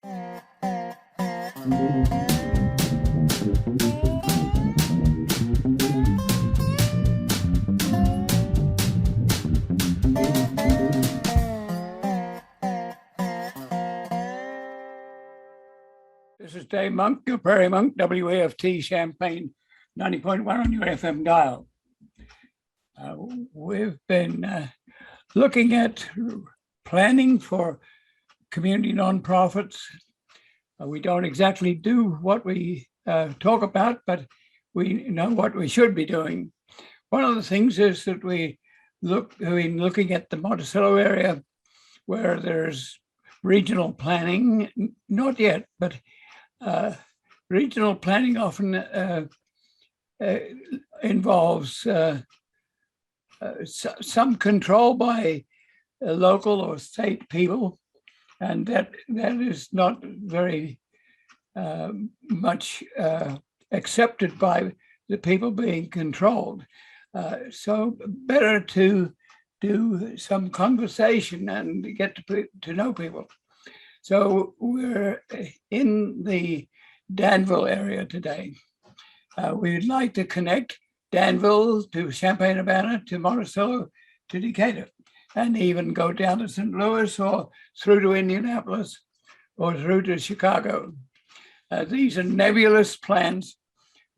This is Dave Monk, your Prairie Monk, WAFT Champaign 90.1 on your FM dial. We've been looking at planning for community nonprofits. We don't exactly do what we talk about, but we know what we should be doing. One of the things is that we've been looking at the Monticello area where there's regional planning, not yet, but regional planning often involves some control by local or state people, and that is not very much accepted by the people being controlled. So better to do some conversation and get to know people. So we're in the Danville area today. We'd like to connect Danville to Champaign-Urbana, to Monticello, to Decatur, and even go down to St. Louis or through to Indianapolis or through to Chicago. These are nebulous plans,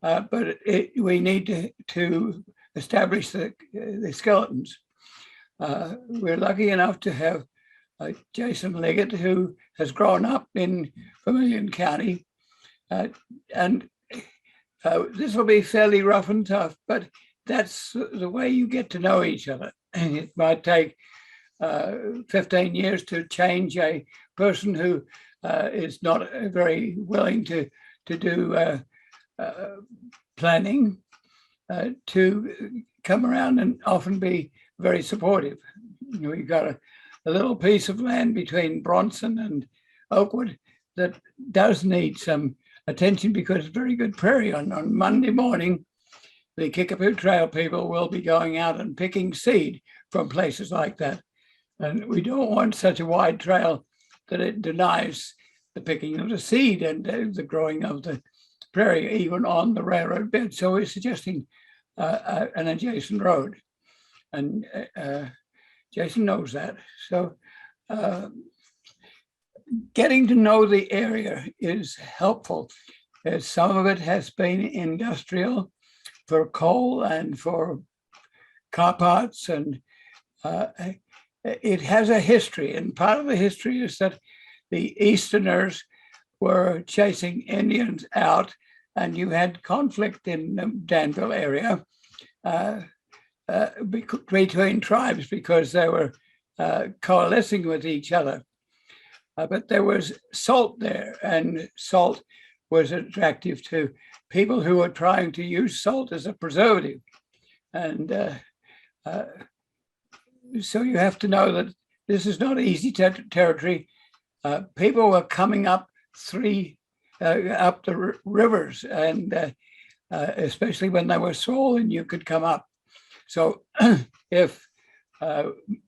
but we need to establish the skeletons. We're lucky enough to have Jason Liggett, who has grown up in Vermilion County, and this will be fairly rough and tough, but that's the way you get to know each other. And it might take 15 years to change a person who is not very willing to do planning to come around and often be very supportive. We've got a little piece of land between Bronson and Oakwood that does need some attention because it's very good prairie. On Monday morning, the Kickapoo Trail people will be going out and picking seed from places like that. And we don't want such a wide trail that it denies the picking of the seed and the growing of the prairie, even on the railroad bed. So we're suggesting an adjacent road. And Jason knows that. So getting to know the area is helpful. Some of it has been industrial for coal and for car parts, and it has a history. And part of the history is that the Easterners were chasing Indians out, and you had conflict in the Danville area between tribes because they were coalescing with each other. But there was salt there, and salt was attractive to people who were trying to use salt as a preservative. And so you have to know that this is not easy territory. People were coming up up the rivers, and especially when they were small and you could come up. So if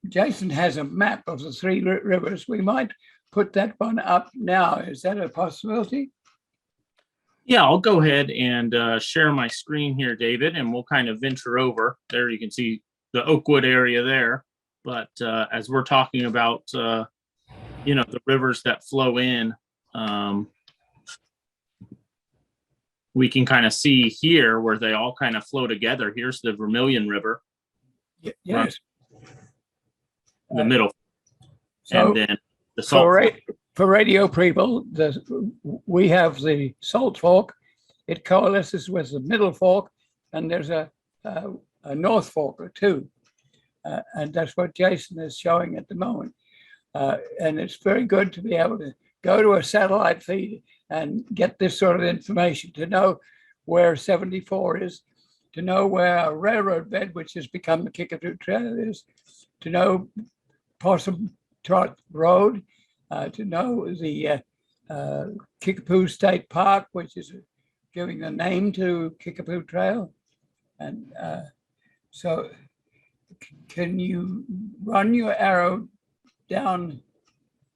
Jason has a map of the three rivers, we might put that one up now. Is that a possibility? Yeah, I'll go ahead and share my screen here, David, and we'll kind of venture over. There you can see the Oakwood area there. But as we're talking about, the rivers that flow in, we can kind of see here where they all kind of flow together. Here's the Vermilion River. Yes. In the middle. So, and then the Salt Fork. For radio people, we have the Salt Fork. It coalesces with the Middle Fork, and there's a North Fork too. And that's what Jason is showing at the moment. And it's very good to be able to go to a satellite feed and get this sort of information, to know where 74 is, to know where a railroad bed, which has become the Kickapoo Trail, is, to know Possum Trot Road, to know the Kickapoo State Park, which is giving the name to Kickapoo Trail. And so can you run your arrow down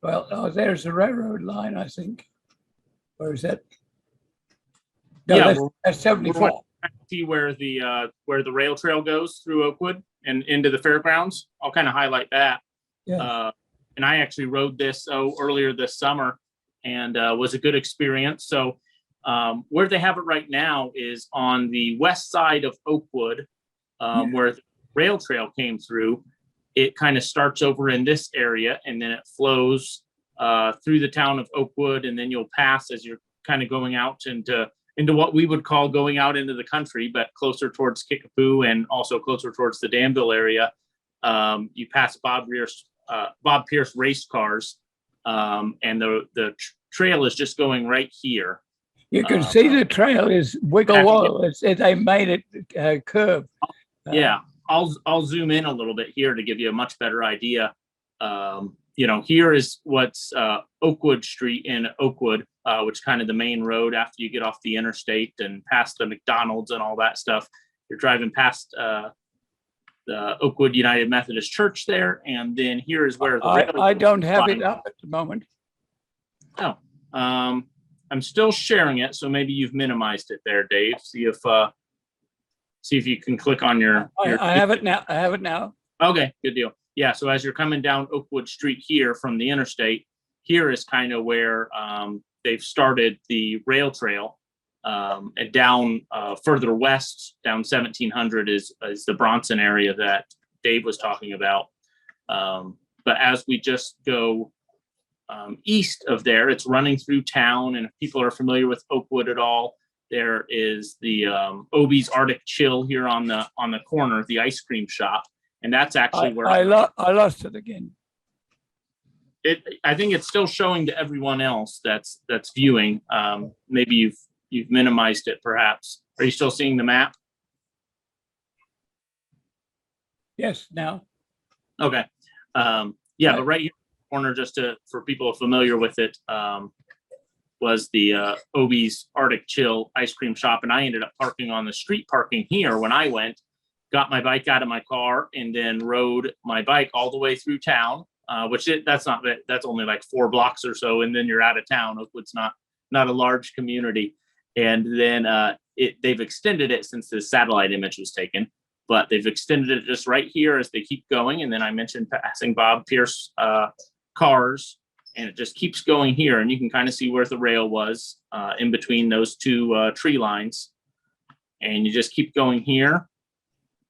Well, oh, there's the railroad line, I think. Or is that? No, Yeah, that's we're 74. see where the rail trail goes through Oakwood and into the fairgrounds. I'll kind of highlight that. Yeah. And I actually rode this earlier this summer, and was a good experience. So where they have it right now is on the west side of Oakwood, Yeah. where the rail trail came through. It kind of starts over in this area, and then it flows through the town of Oakwood, and then you'll pass as you're kind of going out into what we would call going out into the country, but closer towards Kickapoo and also closer towards the Danville area. You pass Bob Pierce race cars, and the trail is just going right here. You can see the trail is wiggle woggle. They made it curve. Yeah, I'll zoom in a little bit here to give you a much better idea. Here is what's Oakwood Street in Oakwood, which is kind of the main road after you get off the interstate and past the McDonald's and all that stuff. You're driving past the Oakwood United Methodist Church there, and then here is where I don't have it up at the moment. Oh, I'm still sharing it, so maybe you've minimized it there, Dave. See if you can click on your. I have it now. I have it now. Okay, good deal. Yeah, so as you're coming down Oakwood Street here from the interstate, here is kind of where they've started the rail trail, and down further west, down 1700 is the Bronson area that Dave was talking about. But as we just go east of there, it's running through town, and if people are familiar with Oakwood at all, there is the Obie's Arctic Chill here on the corner, the ice cream shop. And that's actually where I lost it again. I think it's still showing to everyone else that's viewing. Maybe you've minimized it, perhaps. Are you still seeing the map? Yes, now. Okay. But right here in the corner, just for people familiar with it, was the Obie's Arctic Chill ice cream shop, and I ended up parking on the street parking here when I went. Got my bike out of my car and then rode my bike all the way through town, that's only like 4 blocks or so, and then you're out of town. Oakwood's not a large community, and then they've extended it since the satellite image was taken, but they've extended it just right here as they keep going. And then I mentioned passing Bob Pierce cars, and it just keeps going here, and you can kind of see where the rail was in between those two tree lines, and you just keep going here.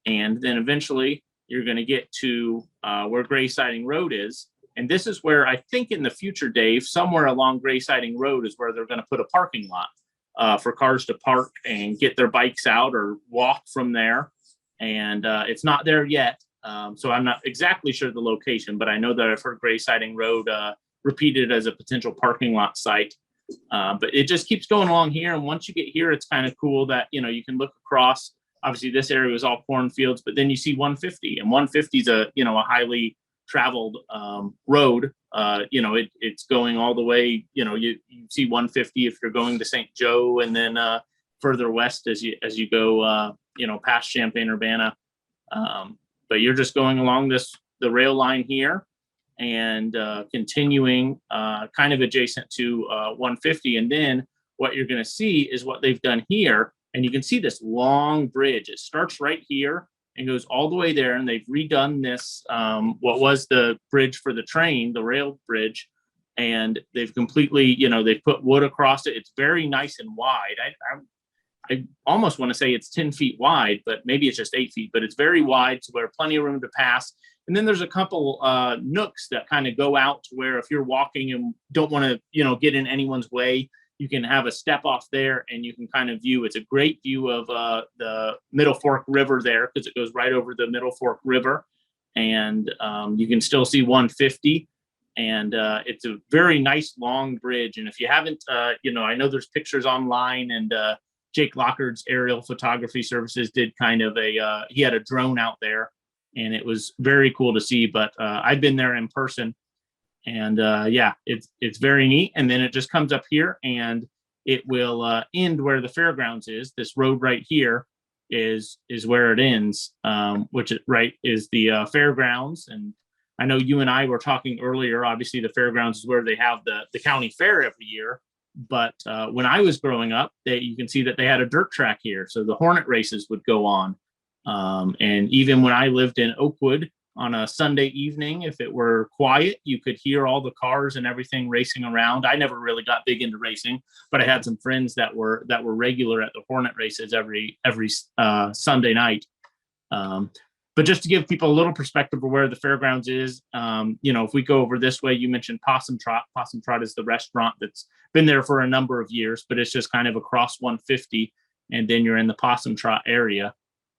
And then eventually you're going to get to where Gray Siding Road is. And this is where I think in the future, Dave, somewhere along Gray Siding Road is where they're going to put a parking lot for cars to park and get their bikes out or walk from there. And it's not there yet. So I'm not exactly sure the location, but I know that I've heard Gray Siding Road repeated as a potential parking lot site. But it just keeps going along here. And once you get here, it's kind of cool that, you can look across. Obviously, this area was all cornfields, but then you see 150, and 150 is a highly traveled road. It's going all the way. You see 150 if you're going to St. Joe, and then further west as you go, past Champaign-Urbana. But you're just going along the rail line here, and continuing kind of adjacent to 150, and then what you're going to see is what they've done here. And you can see this long bridge. It starts right here and goes all the way there. And they've redone this, what was the bridge for the train, the rail bridge. And they've completely, they've put wood across it. It's very nice and wide. I almost want to say it's 10 feet wide, but maybe it's just 8 feet. But it's very wide, so there's plenty of room to pass. And then there's a couple nooks that kind of go out to where if you're walking and don't want to, get in anyone's way, you can have a step off there, and you can kind of view. It's a great view of the Middle Fork River there, because it goes right over the Middle Fork River, and you can still see 150. And it's a very nice long bridge. And if you haven't, I know there's pictures online, and Jake Lockard's aerial photography services did kind of he had a drone out there, and it was very cool to see. But I've been there in person. And it's very neat. And then it just comes up here, and it will end where the fairgrounds is. This road right here is where it ends, which is the fairgrounds. And I know you and I were talking earlier. Obviously, the fairgrounds is where they have the county fair every year. But when I was growing up, you can see that they had a dirt track here, so the Hornet races would go on. And even when I lived in Oakwood on a Sunday evening, if it were quiet, you could hear all the cars and everything racing around. I never really got big into racing, but I had some friends that were regular at the Hornet races every Sunday night. But just to give people a little perspective of where the fairgrounds is, if we go over this way, you mentioned Possum Trot. Possum Trot is the restaurant that's been there for a number of years, but it's just kind of across 150, and then you're in the Possum Trot area.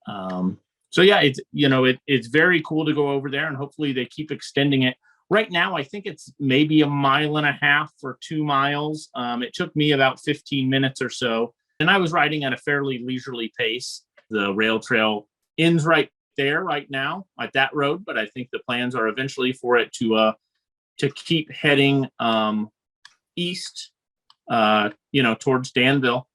So yeah, it's very cool to go over there, and hopefully they keep extending it. Right now, I think it's maybe 1.5 miles or 2 miles. It took me about 15 minutes or so, and I was riding at a fairly leisurely pace. The rail trail ends right there right now at that road, but I think the plans are eventually for it to keep heading east, towards Danville,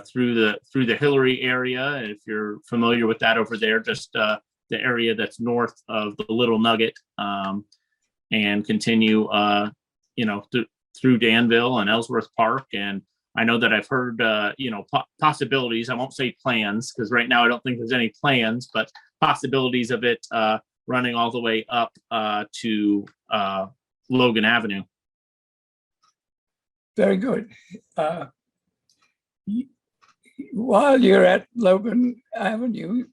through the Hillary area. And if you're familiar with that over there, just the area that's north of the Little Nugget, and continue, through Danville and Ellsworth Park. And I know that I've heard, possibilities. I won't say plans, because right now I don't think there's any plans, but possibilities of it running all the way up to Logan Avenue. Very good. While you're at Logan Avenue,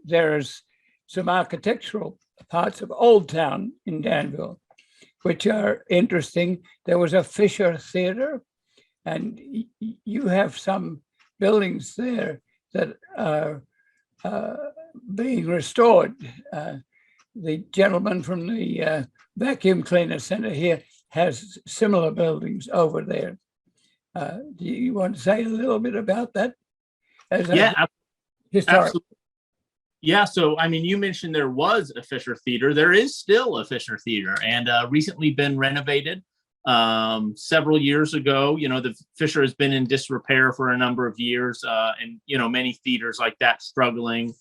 there's some architectural parts of Old Town in Danville, which are interesting. There was a Fisher Theater, and you have some buildings there that are being restored. The gentleman from the vacuum cleaner center here has similar buildings over there. Do you want to say a little bit about that? Yeah, historic. absolutely. Yeah, so I mean, you mentioned there was a Fisher Theater. There is still a Fisher Theater, and recently been renovated. Several years ago, the Fisher has been in disrepair for a number of years, and many theaters like that struggling.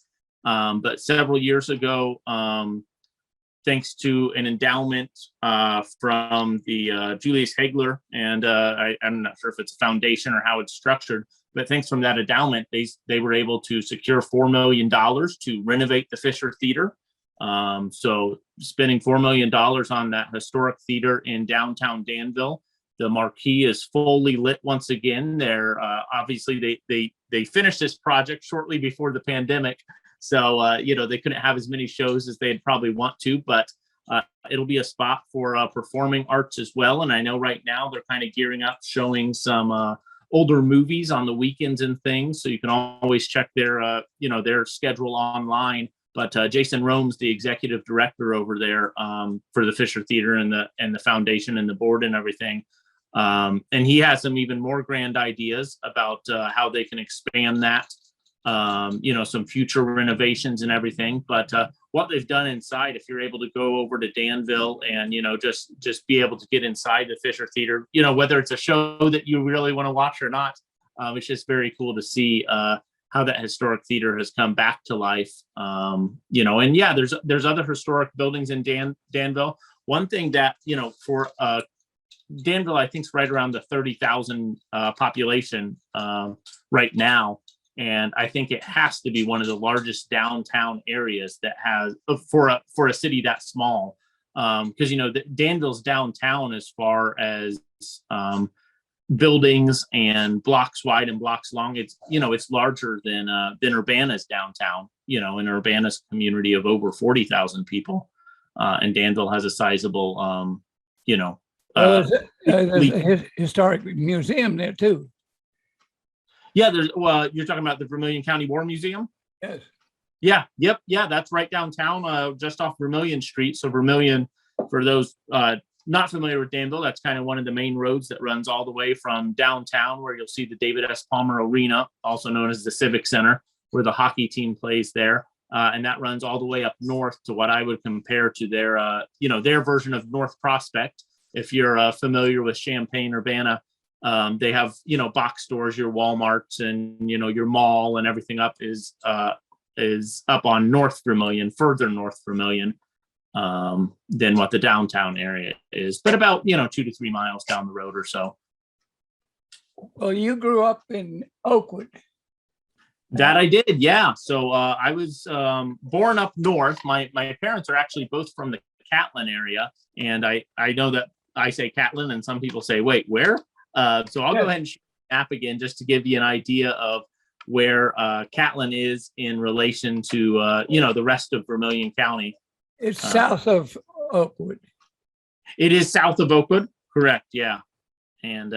But several years ago, thanks to an endowment from the Julius Hegler, and I'm not sure if it's a foundation or how it's structured, but thanks from that endowment, they were able to secure $4 million to renovate the Fisher Theater. So spending $4 million on that historic theater in downtown Danville. The marquee is fully lit once again. They're obviously they finished this project shortly before the pandemic, so they couldn't have as many shows as they'd probably want to, but it'll be a spot for performing arts as well. And I know right now they're kind of gearing up, showing some older movies on the weekends and things. So you can always check their schedule online. But Jason Rome's the executive director over there for the Fisher Theater and the foundation and the board and everything. And he has some even more grand ideas about how they can expand that, some future renovations and everything. But what they've done inside, if you're able to go over to Danville and, just be able to get inside the Fisher Theater, whether it's a show that you really want to watch or not, it's just very cool to see how that historic theater has come back to life. And yeah, there's other historic buildings in Danville. One thing that, for Danville, I think is right around the 30,000 population right now. And I think it has to be one of the largest downtown areas that has for a city that small. Because, Danville's downtown as far as buildings and blocks wide and blocks long. It's larger than Urbana's downtown, in Urbana's community of over 40,000 people. And Danville has a sizable, there's a historic museum there too. Yeah, you're talking about the Vermilion County War Museum? Yes. Yeah, yep, yeah, that's right downtown, just off Vermilion Street. So Vermilion, for those not familiar with Danville, that's kind of one of the main roads that runs all the way from downtown, where you'll see the David S. Palmer Arena, also known as the Civic Center, where the hockey team plays there. And that runs all the way up north to what I would compare to their version of North Prospect. If you're familiar with Champaign, Urbana, they have, box stores, your Walmarts and, your mall and everything up is up on North Vermilion, further North Vermilion. than what the downtown area is, but about 2 to 3 miles down the road or so. Well, you grew up in Oakwood. That I did, yeah. So I was born up north. My parents are actually both from the Catlin area, and I know that I say Catlin, and some people say, "Wait, where?" So I'll go ahead and share the map again just to give you an idea of where Catlin is in relation to the rest of Vermilion County. It's south of Oakwood. It is south of Oakwood, correct? Yeah, and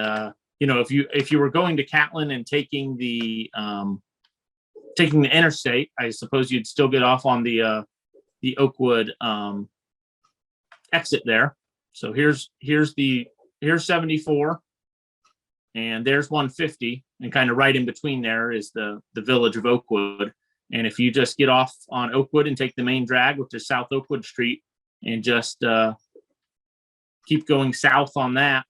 if you were going to Catlin and taking the interstate, I suppose you'd still get off on the Oakwood exit there. So here's 74, and there's 150, and kind of right in between there is the village of Oakwood. And if you just get off on Oakwood and take the main drag, which is South Oakwood Street, and just keep going south on that,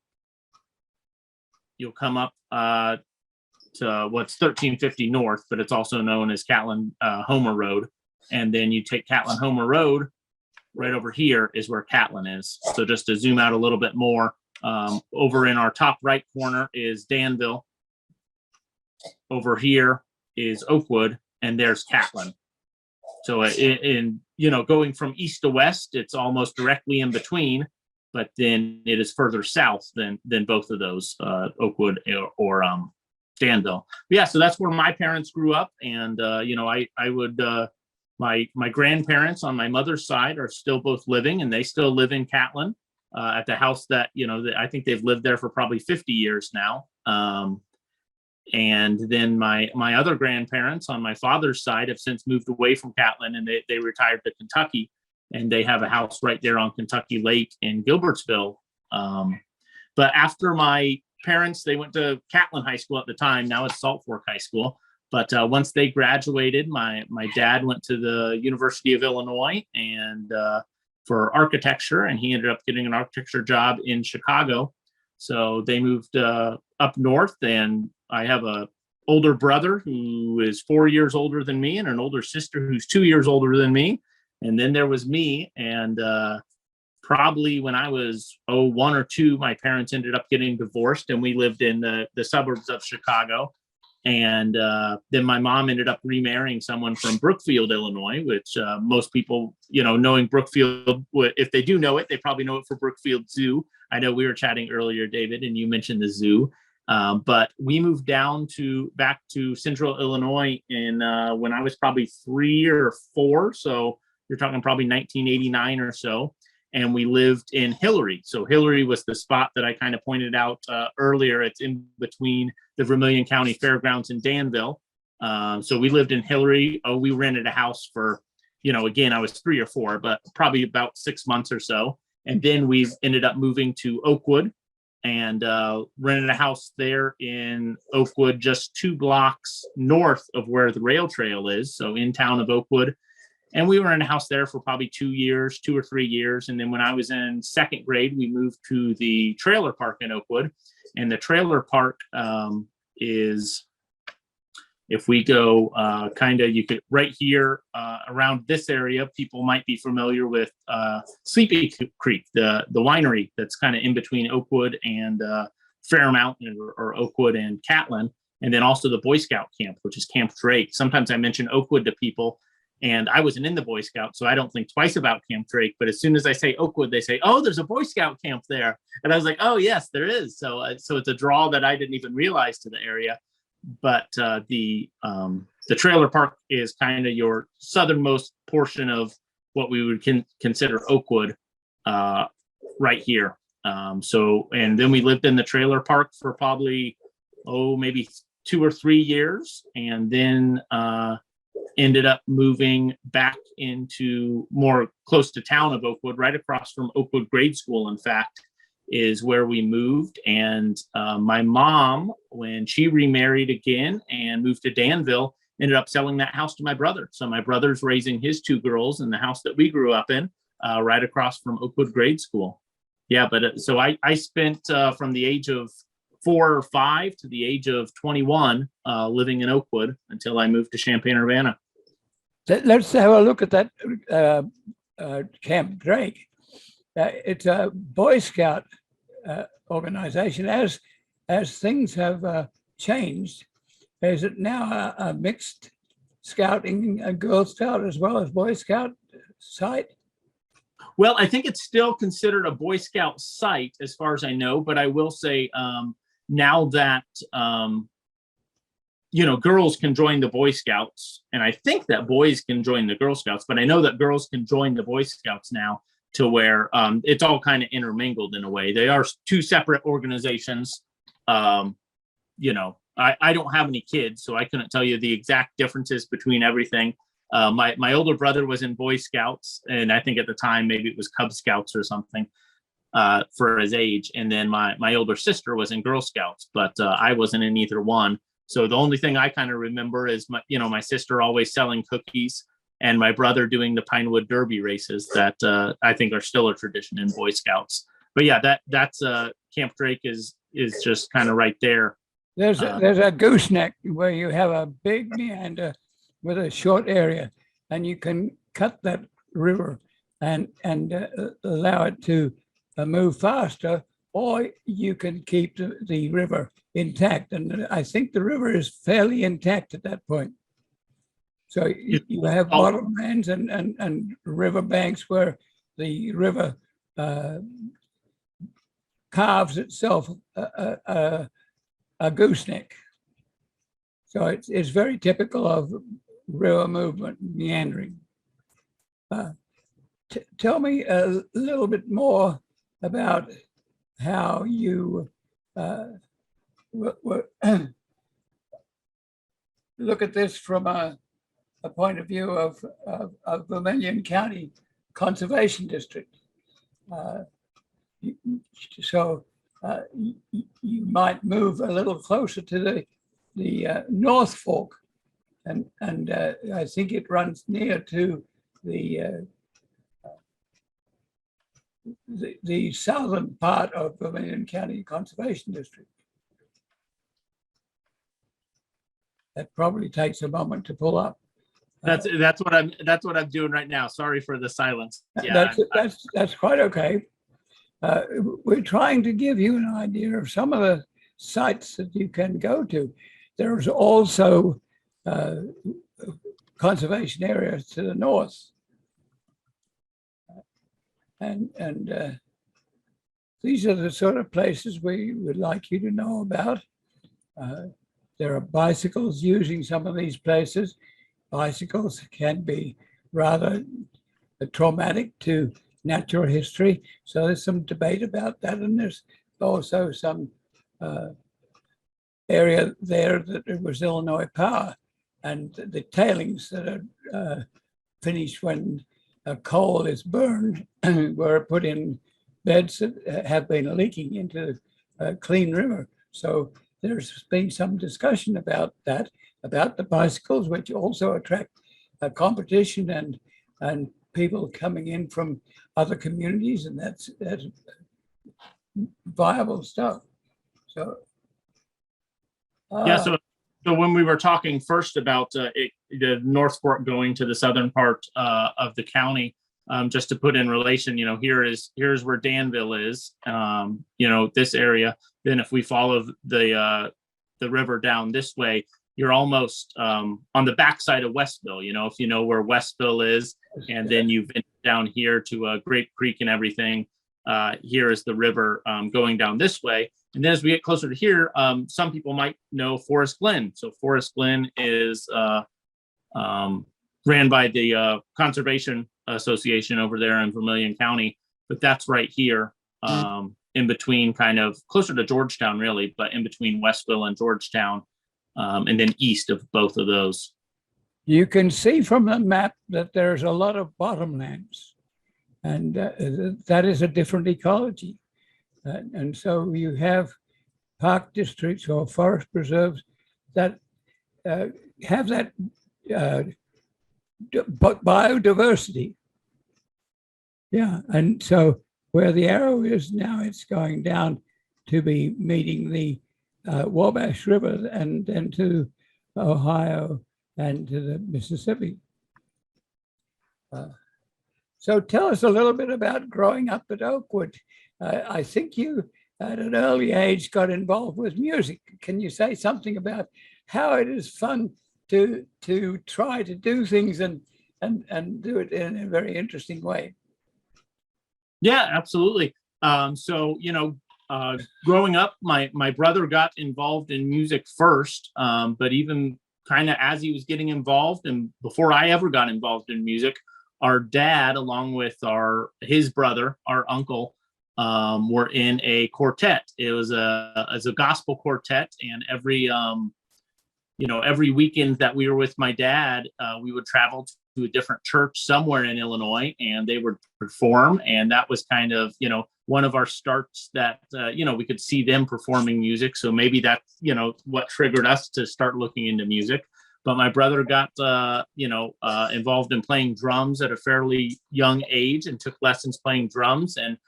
you'll come up to what's 1350 North, but it's also known as Catlin Homer Road. And then you take Catlin Homer Road, right over here is where Catlin is. So just to zoom out a little bit more, over in our top right corner is Danville. Over here is Oakwood, and there's Catlin. So in going from east to west, it's almost directly in between, but then it is further south than both of those, Oakwood or Danville. But yeah, so that's where my parents grew up, and I would my grandparents on my mother's side are still both living, and they still live in Catlin at the house that I think they've lived there for probably 50 years now. And then my other grandparents on my father's side have since moved away from Catlin, and they retired to Kentucky, and they have a house right there on Kentucky Lake in Gilbertsville. But after my parents, they went to Catlin High School at the time. Now it's Salt Fork High School. But once they graduated, my dad went to the University of Illinois and for architecture, and he ended up getting an architecture job in Chicago. So they moved up north, and I have a older brother who is 4 years older than me, and an older sister who's 2 years older than me. And then there was me, and probably when I was 1 or 2, my parents ended up getting divorced, and we lived in the suburbs of Chicago. And then my mom ended up remarrying someone from Brookfield, Illinois, which most people, knowing Brookfield, if they do know it, they probably know it for Brookfield Zoo. I know we were chatting earlier, David, and you mentioned the zoo. But we moved back to Central Illinois in when I was probably 3 or 4. So you're talking probably 1989 or so. And we lived in Hillary. So Hillary was the spot that I kind of pointed out earlier. It's in between the Vermilion County Fairgrounds and Danville. So we lived in Hillary. We rented a house for, again, I was 3 or 4, but probably about 6 months or so. And then we ended up moving to Oakwood and rented a house there in Oakwood, just 2 blocks north of where the rail trail is. So in town of Oakwood. And we were in a house there for probably 2 or 3 years. And then when I was in 2nd grade, we moved to the trailer park in Oakwood. And the trailer park is, if we go you could right here around this area, people might be familiar with Sleepy Creek, the winery that's kind of in between Oakwood and Fairmount, or Oakwood and Catlin. And then also the Boy Scout camp, which is Camp Drake. Sometimes I mention Oakwood to people, and I wasn't in the Boy Scout, so I don't think twice about Camp Drake. But as soon as I say Oakwood, they say, "Oh, there's a Boy Scout camp there." And I was like, "Oh, yes, there is." So it's a draw that I didn't even realize to the area. But the trailer park is kind of your southernmost portion of what we would consider Oakwood, right here. And then we lived in the trailer park for probably maybe 2 or 3 years, and then ended up moving back into more close to town of Oakwood, right across from Oakwood Grade School, in fact, is where we moved. And my mom, when she remarried again and moved to Danville, ended up selling that house to my brother. So my brother's raising his 2 girls in the house that we grew up in, right across from Oakwood Grade School. Yeah, but so I spent from the age of 4 or 5 to the age of 21 living in Oakwood until I moved to Champaign-Urbana. Let's have a look at that Camp Drake. It's a Boy Scout organization. As things have changed, is it now a mixed scouting, a Girl Scout as well as Boy Scout site? Well, I think it's still considered a Boy Scout site as far as I know, but I will say now that girls can join the Boy Scouts, and I think that boys can join the Girl Scouts, but I know that girls can join the Boy Scouts now, to where it's all kind of intermingled in a way. They are two separate organizations. I don't have any kids, so I couldn't tell you the exact differences between everything. My older brother was in Boy Scouts, and I think at the time maybe it was Cub Scouts or something for his age. And then my older sister was in Girl Scouts, but I wasn't in either one. So the only thing I kind of remember is my sister always selling cookies, and my brother doing the Pinewood Derby races that I think are still a tradition in Boy Scouts. But yeah, that's Camp Drake is just kind of right there. There's a gooseneck where you have a big meander with a short area, and you can cut that river and allow it to move faster, or you can keep the river intact. And I think the river is fairly intact at that point. So you have bottomlands and river banks where the river carves itself a gooseneck. So it's very typical of river movement, meandering. Tell me a little bit more about how you look at this from a point of view of Vermilion County Conservation District. So you might move a little closer to the North Fork, and I think it runs near to the southern part of Vermilion County Conservation District. That probably takes a moment to pull up. That's what I'm doing right now. Sorry for the silence. Yeah, that's quite okay. We're trying to give you an idea of some of the sites that you can go to. There's also conservation areas to the north, and these are the sort of places we would like you to know about. There are bicycles using some of these places. Bicycles can be rather traumatic to natural history, so there's some debate about that, and there's also some area there that it was Illinois Power, and the tailings that are finished when coal is burned were put in beds that have been leaking into Clean River. So there's been some discussion about that, about the bicycles, which also attract competition and people coming in from other communities, and that's viable stuff. So yeah. So when we were talking first about the North Fork going to the southern part of the county, just to put in relation, here's where Danville is, this area. Then if we follow the river down this way, you're almost on the backside of Westville. If you know where Westville is, and then you've been down here to Grape Creek and everything. Here is the river going down this way. And then as we get closer to here, some people might know Forest Glen. So Forest Glen is ran by the Conservation Association over there in Vermilion County, but that's right here in between, kind of closer to Georgetown, really, but in between Westville and Georgetown, and then east of both of those. You can see from the map that there's a lot of bottomlands, and that is a different ecology. And so you have park districts or forest preserves that have that biodiversity. Yeah, and so where the arrow is now, it's going down to be meeting the Wabash River and then to Ohio and to the Mississippi. So tell us a little bit about growing up at Oakwood. I think you, at an early age, got involved with music. Can you say something about how it is fun to try to do things and do it in a very interesting way? Yeah, absolutely. So, growing up, my brother got involved in music first, but even kind of as he was getting involved, and before I ever got involved in music, our dad, along with his brother, our uncle, were in a quartet. It was a gospel quartet, and every weekend that we were with my dad, we would travel to a different church somewhere in Illinois, and they would perform. And that was kind of, one of our starts that, we could see them performing music. So maybe that's, what triggered us to start looking into music. But my brother got, involved in playing drums at a fairly young age and took lessons playing drums. And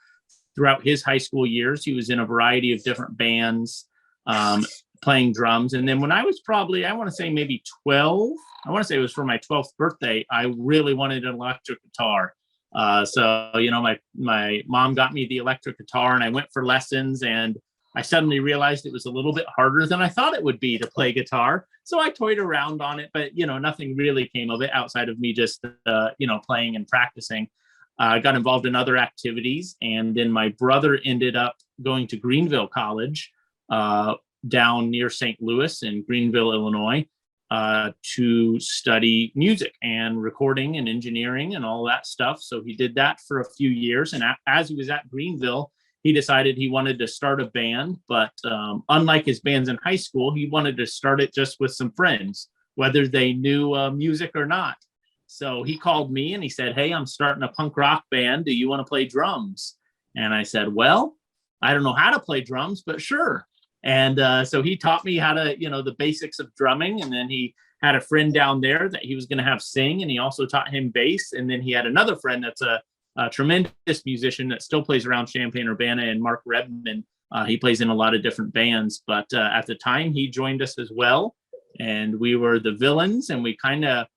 throughout his high school years, he was in a variety of different bands, playing drums. And then when I was probably, I want to say maybe 12, I want to say it was for my 12th birthday, I really wanted an electric guitar. So my mom got me the electric guitar, and I went for lessons, and I suddenly realized it was a little bit harder than I thought it would be to play guitar. So I toyed around on it, but nothing really came of it outside of me just playing and practicing. I got involved in other activities, and then my brother ended up going to Greenville College, down near St. Louis in Greenville, Illinois, to study music and recording and engineering and all that stuff. So he did that for a few years. And as he was at Greenville, he decided he wanted to start a band. But unlike his bands in high school, he wanted to start it just with some friends, whether they knew music or not. So he called me and he said, "Hey, I'm starting a punk rock band. Do you want to play drums?" And I said, "Well, I don't know how to play drums, but sure." And so he taught me how to, the basics of drumming. And then he had a friend down there that he was going to have sing, and he also taught him bass. And then he had another friend that's a tremendous musician that still plays around Champaign-Urbana, and Mark Redman. He plays in a lot of different bands, but at the time he joined us as well. And we were the Villains, and we kind of,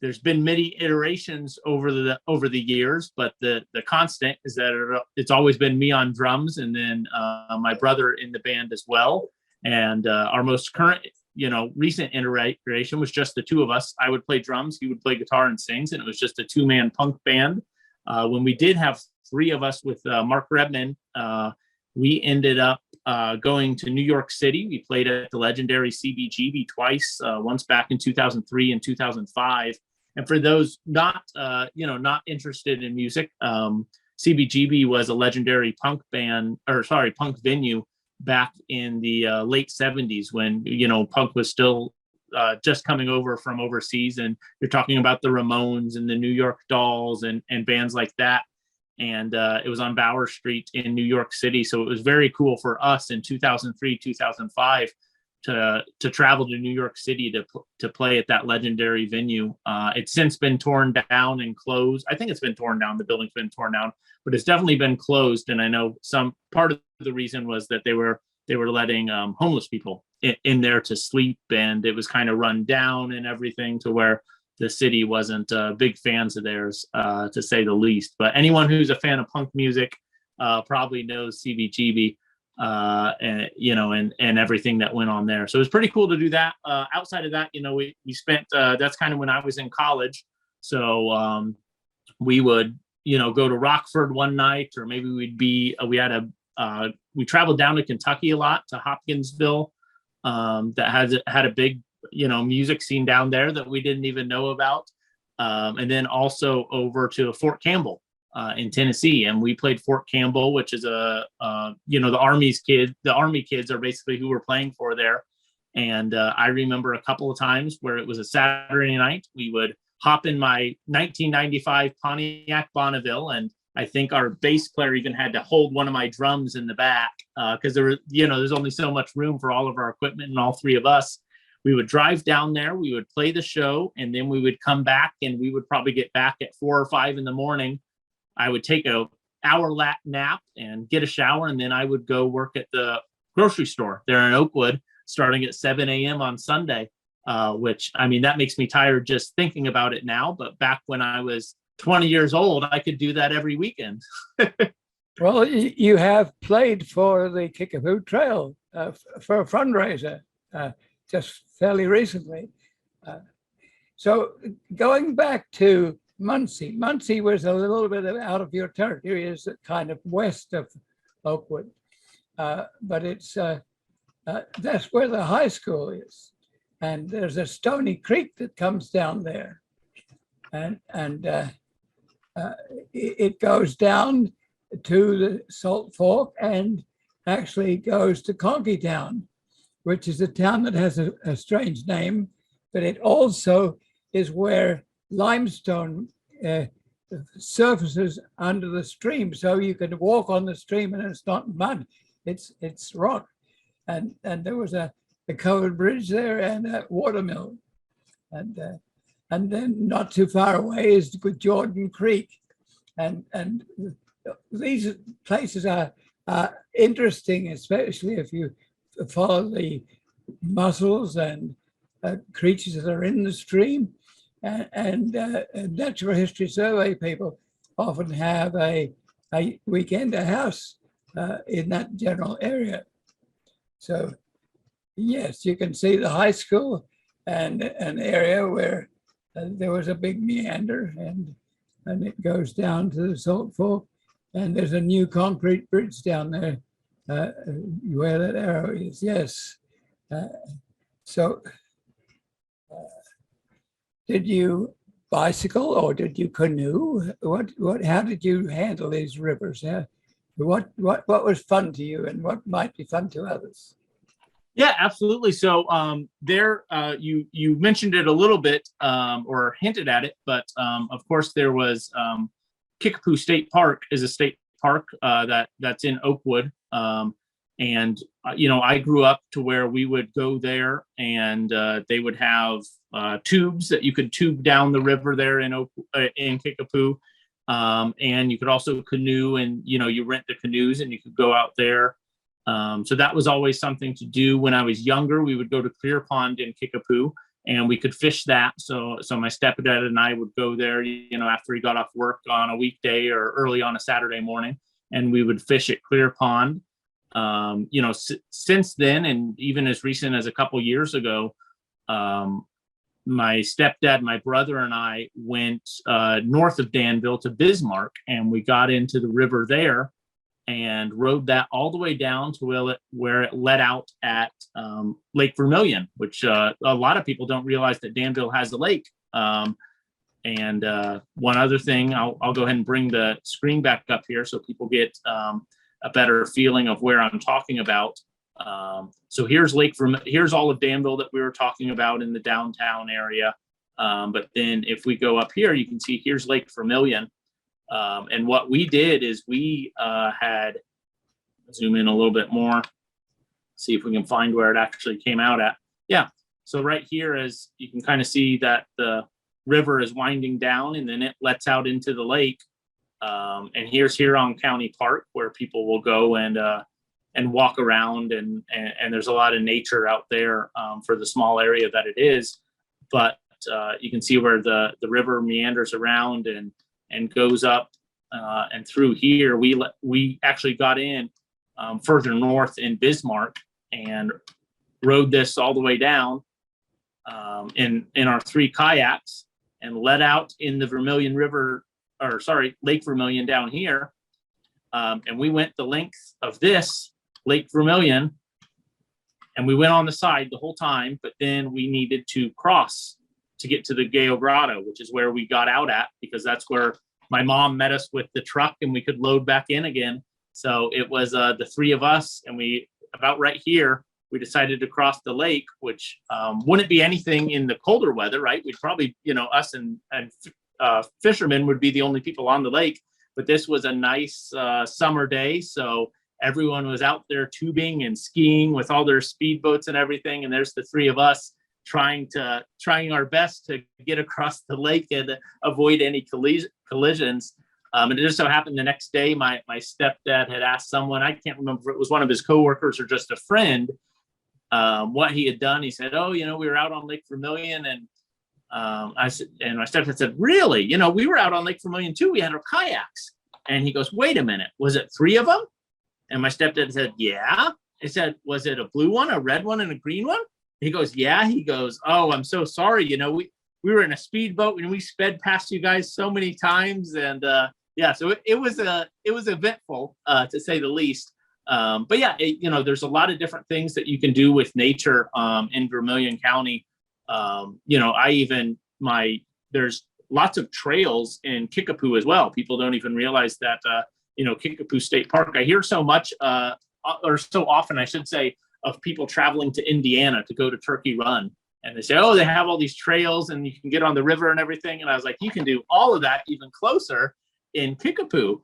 there's been many iterations over the years, but the constant is that it's always been me on drums, and then my brother in the band as well. And our most current, recent iteration was just the two of us. I would play drums, he would play guitar and sings, and it was just a 2-man punk band. When we did have 3 of us with Mark Rebman, we ended up going to New York City. We played at the legendary CBGB twice, once back in 2003 and 2005. And for those not interested in music, CBGB was a legendary punk venue back in the late 70s, when, punk was still just coming over from overseas. And you're talking about the Ramones and the New York Dolls and bands like that. And it was on Bower Street in New York City. So it was very cool for us in 2003, 2005 to travel to New York City to play at that legendary venue. It's since been torn down and closed. I think it's been torn down. The building's been torn down, but it's definitely been closed. And I know some part of the reason was that they were letting homeless people in there to sleep, and it was kind of run down and everything, to where the city wasn't big fans of theirs, to say the least. But anyone who's a fan of punk music probably knows CBGB. And everything that went on there. So it was pretty cool to do that. Outside of that, we spent, that's kind of when I was in college. So we would, go to Rockford one night, or maybe we traveled down to Kentucky a lot, to Hopkinsville, that had a big, music scene down there that we didn't even know about. And then also over to Fort Campbell, in Tennessee, and we played Fort Campbell, which is the Army kids are basically who we're playing for there. And I remember a couple of times where it was a Saturday night, we would hop in my 1995 Pontiac Bonneville, and I think our bass player even had to hold one of my drums in the back, because there's only so much room for all of our equipment and all 3 of us. We would drive down there, we would play the show, and then we would come back, and we would probably get back at 4 or 5 in the morning. I would take a hour nap and get a shower, and then I would go work at the grocery store there in Oakwood, starting at 7 a.m. on Sunday, which, I mean, that makes me tired just thinking about it now. But back when I was 20 years old, I could do that every weekend. Well, you have played for the Kickapoo Trail for a fundraiser just fairly recently. So going back to Muncie was a little bit out of your territory, is kind of west of Oakwood, but it's that's where the high school is, and there's a Stony Creek that comes down there, and it goes down to the Salt Fork and actually goes to Conkey Town, which is a town that has a strange name, but it also is where limestone surfaces under the stream. So you can walk on the stream and it's not mud, it's rock. And there was a covered bridge there and a watermill. And then not too far away is Jordan Creek. And these places are interesting, especially if you follow the mussels and creatures that are in the stream. And Natural History Survey people often have a weekend house in that general area. So yes, you can see the high school and an area where there was a big meander, and it goes down to the Salt Fork, and there's a new concrete bridge down there where that arrow is. Yes. So did you bicycle or did you canoe? How did you handle these rivers? What was fun to you and what might be fun to others? Yeah, absolutely. So you mentioned it a little bit or hinted at it, but of course there was Kickapoo State Park is a state park that's in Oakwood. And I grew up to where we would go there, and they would have tubes that you could tube down the river there in Kickapoo. And you could also canoe, and you rent the canoes and you could go out there. So that was always something to do. When I was younger, we would go to Clear Pond in Kickapoo and we could fish that. So my stepdad and I would go there, after he got off work on a weekday or early on a Saturday morning, and we would fish at Clear Pond. Since then, and even as recent as a couple years ago, my stepdad, my brother, and I went north of Danville to Bismarck, and we got into the river there and rode that all the way down to where it let out at Lake Vermilion, which a lot of people don't realize that Danville has a lake. And one other thing, I'll go ahead and bring the screen back up here so people get a better feeling of where I'm talking about. So here's here's all of Danville that we were talking about in the downtown area. But then if we go up here, you can see here's Lake Vermilion. And what we did is we had, zoom in a little bit more, see if we can find where it actually came out at. Yeah, so right here, as you can kind of see that the river is winding down and then it lets out into the lake. And here's Huron County Park, where people will go and walk around, and there's a lot of nature out there for the small area that it is. But you can see where the river meanders around and goes up and through here. We actually got in further north in Bismarck and rode this all the way down in our 3 kayaks and let out in the Vermilion River, or sorry, Lake Vermilion down here. And we went the length of this Lake Vermilion, and we went on the side the whole time, but then we needed to cross to get to the Gale Grotto, which is where we got out at, because that's where my mom met us with the truck and we could load back in again. So it was the 3 of us, and we, about right here, we decided to cross the lake, which wouldn't be anything in the colder weather, right? We'd probably, us and fishermen would be the only people on the lake, but this was a nice summer day. So everyone was out there tubing and skiing with all their speedboats and everything. And there's the 3 of us trying our best to get across the lake and avoid any collisions. And it just so happened the next day, my stepdad had asked someone, I can't remember if it was one of his coworkers or just a friend, what he had done. He said, we were out on Lake Vermilion, and I said, and my stepdad said, really? You know, we were out on Lake Vermilion too. We had our kayaks. And he goes, wait a minute, was it 3 of them? And my stepdad said, yeah. I said, was it a blue one, a red one, and a green one? He goes, yeah. He goes, oh, I'm so sorry. You know, we were in a speedboat and we sped past you guys so many times. And yeah, so it was eventful to say the least. But yeah, you know, there's a lot of different things that you can do with nature in Vermilion County. You know, there's lots of trails in Kickapoo as well. People don't even realize that, you know, Kickapoo State Park. I hear so much, or so often, I should say, of people traveling to Indiana to go to Turkey Run. And they say, oh, they have all these trails and you can get on the river and everything. And I was like, you can do all of that even closer in Kickapoo.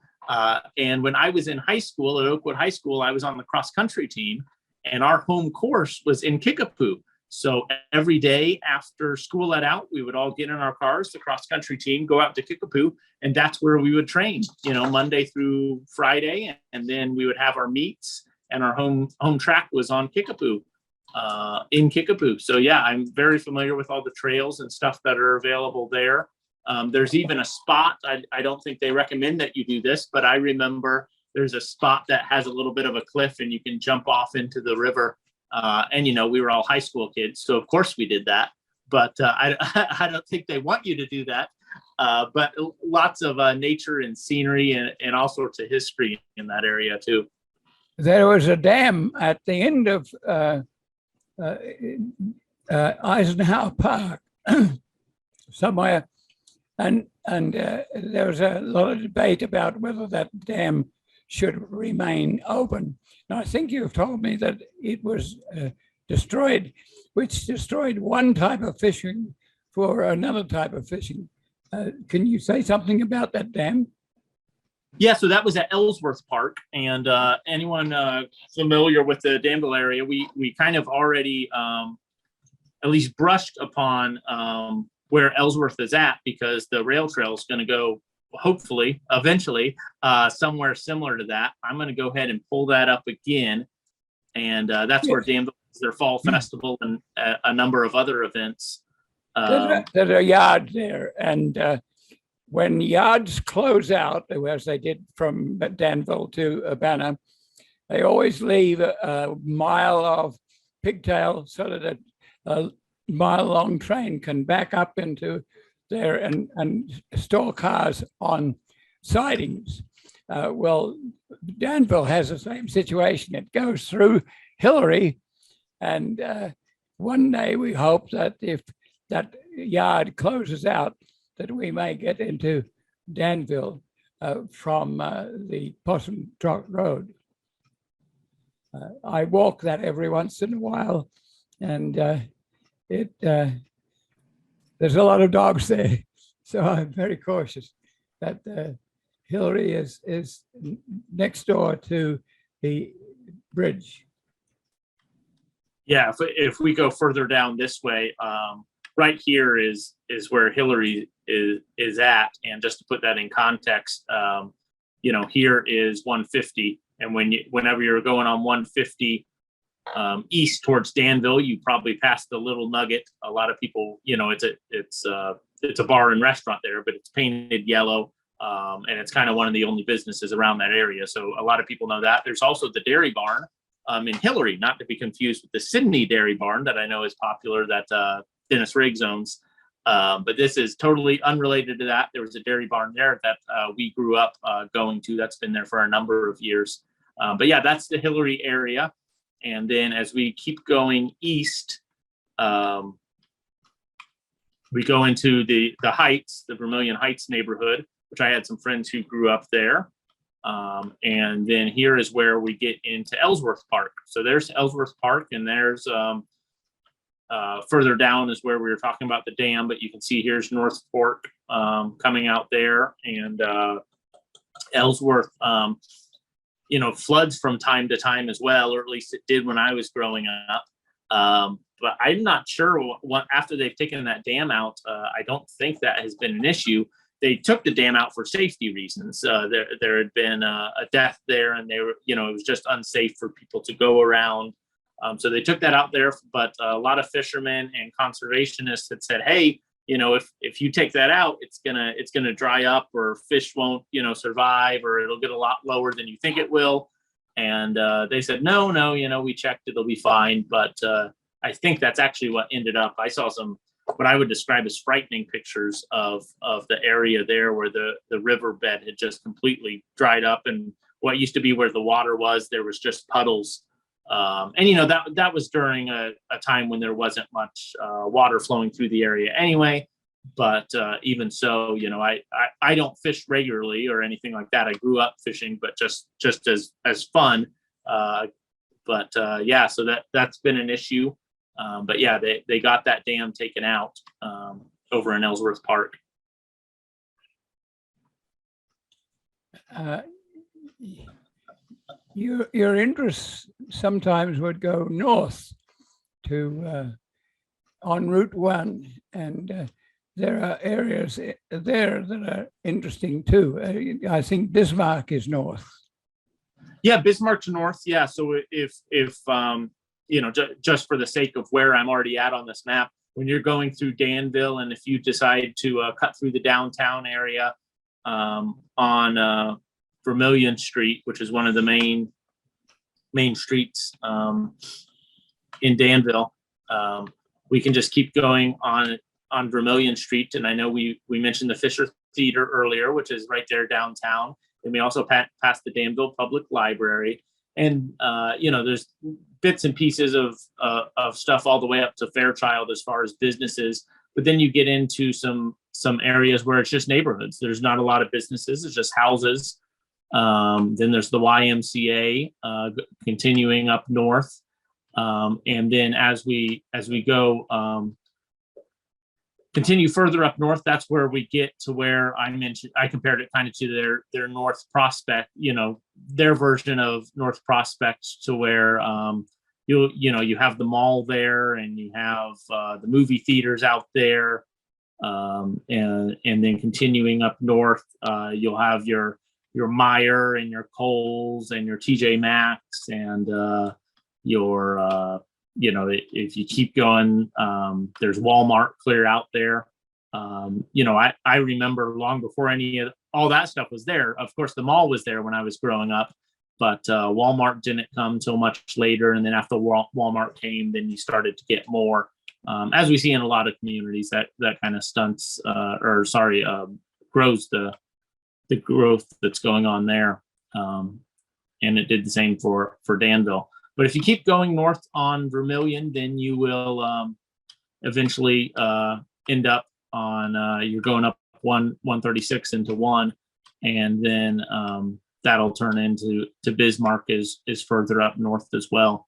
And when I was in high school at Oakwood High School, I was on the cross country team and our home course was in Kickapoo. So every day after school let out, we would all get in our cars, the cross country team, go out to Kickapoo, and that's where we would train, you know, Monday through Friday. And then we would have our meets, and our home track was on Kickapoo, in Kickapoo. So yeah, I'm very familiar with all the trails and stuff that are available there. There's even a spot, I don't think they recommend that you do this, but I remember there's a spot that has a little bit of a cliff and you can jump off into the river. And, you know, we were all high school kids, so of course we did that. But I don't think they want you to do that. But lots of nature and scenery and all sorts of history in that area, too. There was a dam at the end of Eisenhower Park somewhere. And there was a lot of debate about whether that dam should remain open. Now, I think you've told me that it was destroyed, which destroyed one type of fishing for another type of fishing. Can you say something about that dam? Yeah, so that was at Ellsworth Park, and anyone familiar with the Danville area, we kind of already at least brushed upon where Ellsworth is at, because the rail trail is going to go, hopefully, eventually, somewhere similar to that. I'm going to go ahead and pull that up again, and that's where Danville has their fall festival and a number of other events. There's a yard there, and when yards close out, as they did from Danville to Urbana, they always leave a mile of pigtail so that a mile-long train can back up into there and store cars on sidings. Well, Danville has the same situation. It goes through Hillary, and one day we hope that if that yard closes out, that we may get into Danville from the Possum Trot Road. I walk that every once in a while, and there's a lot of dogs there, so I'm very cautious. That Hillary is next door to the bridge. Yeah, if we go further down this way, right here is where Hillary is at, and just to put that in context, you know, here is 150, and whenever you're going on 150 east towards Danville, you probably pass the Little Nugget. A lot of people, you know, it's a bar and restaurant there, but it's painted yellow, and it's kind of one of the only businesses around that area. So a lot of people know that. There's also the Dairy Barn in Hillary, not to be confused with the Sydney Dairy Barn that I know is popular, that Dennis Riggs owns. But this is totally unrelated to that. There was a dairy barn there that we grew up going to. That's been there for a number of years. But yeah, that's the Hillary area. And then as we keep going east, we go into the Heights, the Vermilion Heights neighborhood, which I had some friends who grew up there. And then here is where we get into Ellsworth Park. So there's Ellsworth Park, and there's further down is where we were talking about the dam, but you can see here's North Fork coming out there, and Ellsworth, you know, floods from time to time as well, or at least it did when I was growing up. But I'm not sure what after they've taken that dam out. I don't think that has been an issue. They took the dam out for safety reasons. There had been a death there, and they were, you know, it was just unsafe for people to go around. So they took that out there, but a lot of fishermen and conservationists had said, hey, if you take that out, it's gonna dry up, or fish won't, survive, or it'll get a lot lower than you think it will. And they said, no, we checked, it'll be fine. But I think that's actually what ended up. I saw some what I would describe as frightening pictures of the area there where the riverbed had just completely dried up, and what used to be where the water was, there was just puddles. And that was during a time when there wasn't much water flowing through the area anyway. But even so, I don't fish regularly or anything like that. I grew up fishing, but just as fun. Yeah, so that's been an issue. But yeah, they got that dam taken out over in Ellsworth Park. Your interests sometimes would go north to on Route 1, and there are areas there that are interesting too. I think Bismarck is north. Yeah, Bismarck's north. Yeah, so if just for the sake of where I'm already at on this map, when you're going through Danville, and if you decide to cut through the downtown area on Vermilion Street, which is one of the main streets in Danville, we can just keep going on Vermilion Street. And I know we mentioned the Fisher Theater earlier, which is right there downtown. And we also pass the Danville Public Library. And there's bits and pieces of stuff all the way up to Fairchild as far as businesses. But then you get into some areas where it's just neighborhoods. There's not a lot of businesses. It's just houses. Then there's the YMCA continuing up north. And then as we go continue further up north, that's where we get to where I compared it kind of to their North Prospect, their version of North Prospect, to where you have the mall there, and you have the movie theaters out there, and then continuing up north, you'll have your Meijer and your Kohl's and your TJ Maxx, and if you keep going, there's Walmart clear out there. I remember long before all that stuff was there. Of course, the mall was there when I was growing up, but Walmart didn't come till much later. And then after Walmart came, then you started to get more, as we see in a lot of communities, that kind of grows the growth that's going on there. And it did the same for Danville. But if you keep going north on Vermilion, then you will eventually end up on, you're going up 136 into 1, and then that'll turn into Bismarck is further up north as well.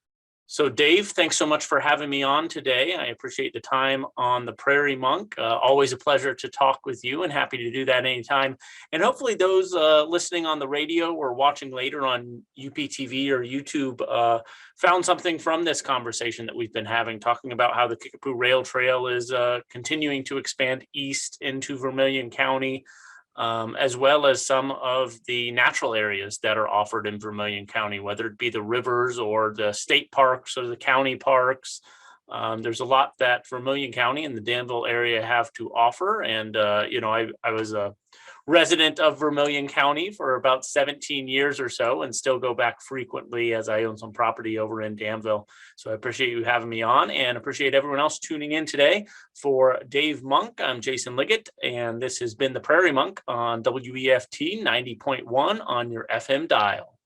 So Dave, thanks so much for having me on today. I appreciate the time on the Prairie Monk. Always a pleasure to talk with you, and happy to do that anytime. And hopefully those listening on the radio or watching later on UPTV or YouTube found something from this conversation that we've been having, talking about how the Kickapoo Rail Trail is continuing to expand east into Vermilion County, as well as some of the natural areas that are offered in Vermilion County, whether it be the rivers or the state parks or the county parks. There's a lot that Vermilion County and the Danville area have to offer. And, I was a resident of Vermilion County for about 17 years or so, and still go back frequently as I own some property over in Danville. So I appreciate you having me on, and appreciate everyone else tuning in today. For Dave Monk, I'm Jason Liggett, and this has been the Prairie Monk on WEFT 90.1 on your FM dial.